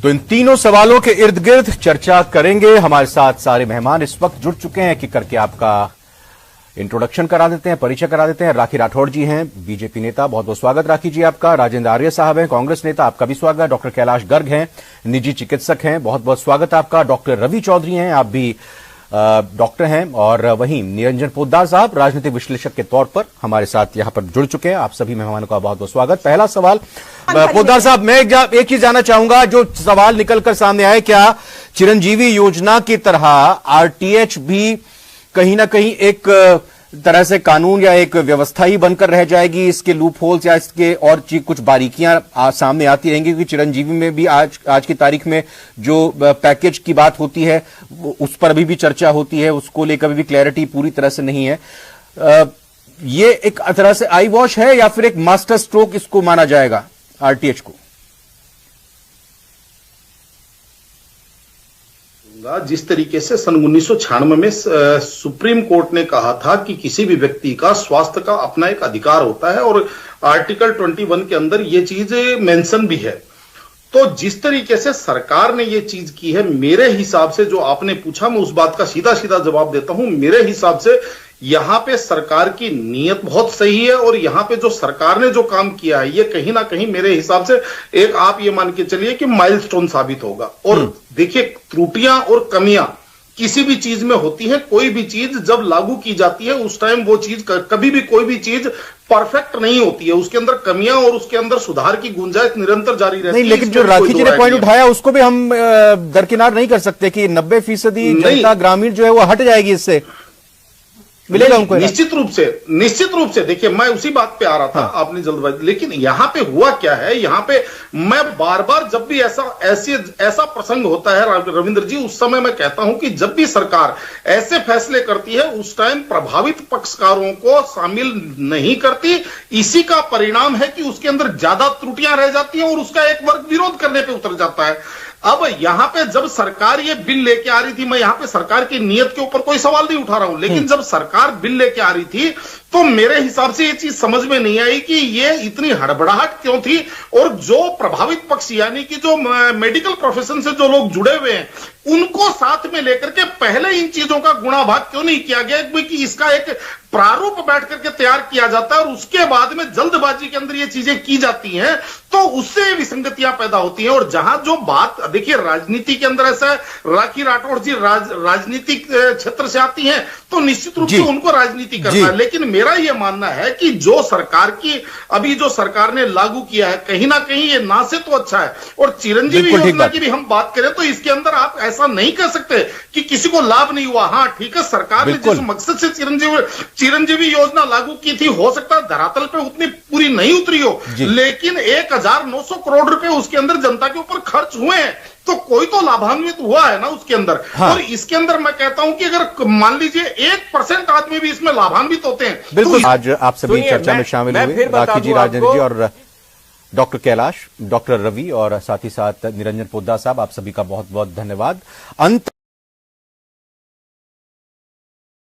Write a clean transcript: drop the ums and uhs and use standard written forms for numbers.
तो इन तीनों सवालों के इर्द गिर्द चर्चा करेंगे। हमारे साथ सारे मेहमान इस वक्त जुड़ चुके हैं कि करके आपका इंट्रोडक्शन करा देते हैं, परिचय करा देते हैं। राखी राठौड़ जी हैं, बीजेपी नेता, बहुत बहुत स्वागत राखी जी आपका। राजेंद्र आर्य साहब हैं, कांग्रेस नेता, आपका भी स्वागत। डॉक्टर कैलाश गर्ग हैं, निजी चिकित्सक हैं, बहुत बहुत स्वागत आपका। डॉक्टर रवि चौधरी हैं, आप भी डॉक्टर हैं। और वहीं निरंजन पोद्दार साहब राजनीतिक विश्लेषक के तौर पर हमारे साथ यहां पर जुड़ चुके हैं। आप सभी मेहमानों का बहुत बहुत स्वागत। पहला सवाल पोद्दार साहब, मैं एक चीज जानना चाहूंगा, जो सवाल निकलकर सामने आए, क्या चिरंजीवी योजना की तरह आरटीएच भी कहीं ना कहीं एक तरह से कानून या एक व्यवस्था ही बनकर रह जाएगी? इसके लूप होल्स या इसके और कुछ बारीकियां सामने आती रहेंगी, क्योंकि चिरंजीवी में भी आज की तारीख में जो पैकेज की बात होती है उस पर अभी भी चर्चा होती है, उसको लेकर भी क्लैरिटी पूरी तरह से नहीं है। ये एक तरह से आई वॉश है या फिर एक मास्टर स्ट्रोक इसको माना जाएगा आरटीएच को? जिस तरीके से सन 1996 में सुप्रीम कोर्ट ने कहा था कि किसी भी व्यक्ति का स्वास्थ्य का अपना एक अधिकार होता है और आर्टिकल 21 के अंदर ये चीज मेंशन भी है, तो जिस तरीके से सरकार ने ये चीज की है, मेरे हिसाब से, जो आपने पूछा मैं उस बात का सीधा सीधा जवाब देता हूं। मेरे हिसाब से यहां पे सरकार की नीयत बहुत सही है और यहां पे जो सरकार ने जो काम किया है ये कहीं ना कहीं मेरे हिसाब से एक, आप ये मान के चलिए कि माइलस्टोन साबित होगा। और देखिए, त्रुटियां और कमियां किसी भी चीज में होती है। कोई भी चीज जब लागू की जाती है उस टाइम वो चीज कभी भी कोई भी चीज परफेक्ट नहीं होती है, उसके अंदर कमियां और उसके अंदर सुधार की गुंजाइश निरंतर जारी रहती है। नहीं, लेकिन जो राखी जी ने पॉइंट उठाया उसको भी हम दरकिनार नहीं कर सकते कि 90% जनता ग्रामीण जो है वो हट जाएगी इससे, मिलेगा उनको। निश्चित रूप से देखिए, मैं उसी बात पे आ रहा था। आपने जल्दबाजी, लेकिन यहां पे हुआ क्या है, यहां पे मैं बार बार जब भी ऐसा प्रसंग होता है रविंद्र जी, उस समय मैं कहता हूं कि जब भी सरकार ऐसे फैसले करती है उस टाइम प्रभावित पक्षकारों को शामिल नहीं करती। इसी का परिणाम है कि उसके अंदर ज्यादा त्रुटियां रह जाती हैं और उसका एक वर्ग विरोध करने पे उतर जाता है। अब यहां पे जब सरकार ये बिल लेके आ रही थी, मैं यहां पे सरकार की नीयत के ऊपर कोई सवाल नहीं उठा रहा हूं, लेकिन जब सरकार बिल लेके आ रही थी तो मेरे हिसाब से ये चीज समझ में नहीं आई कि ये इतनी हड़बड़ाहट क्यों थी, और जो प्रभावित पक्ष यानी कि जो मेडिकल प्रोफेशन से जो लोग जुड़े हुए हैं उनको साथ में लेकर के पहले इन चीजों का गुणाभाग क्यों नहीं किया गया कि इसका एक प्रारूप बैठ करके तैयार किया जाता है और उसके बाद में जल्दबाजी के अंदर ये चीजें की जाती हैं, तो उससे विसंगतियां पैदा होती हैं। और जहां जो बात, देखिए राजनीति के अंदर ऐसा है, राखी राठौड़ जी राजनीतिक क्षेत्र से आती हैं तो निश्चित रूप से उनको राजनीति करना है, लेकिन मेरा यह मानना है कि जो सरकार की अभी जो सरकार ने लागू किया है कहीं ना कहीं ये ना से तो अच्छा है। और चिरंजीवी योजना की भी हम बात करें तो इसके अंदर आप ऐसा नहीं कह सकते कि किसी को लाभ नहीं हुआ। हाँ ठीक है, सरकार ने जिस मकसद से चिरंजीवी योजना लागू की थी, हो सकता है धरातल पे उतनी पूरी नहीं उतरी हो, लेकिन 1900 करोड़ रुपए उसके अंदर जनता के ऊपर खर्च हुए हैं, तो कोई तो लाभान्वित हुआ है ना उसके अंदर। और इसके अंदर मैं कहता हूं कि अगर मान लीजिए 1% आदमी भी इसमें लाभान्वित होते हैं। बिल्कुल, आज आप सभी चर्चा में शामिल हुए, राखी जी, राजेंद्र जी और डॉक्टर कैलाश, डॉक्टर रवि और साथ ही साथ निरंजन पोद्दार साहब, आप सभी का बहुत बहुत धन्यवाद। अंत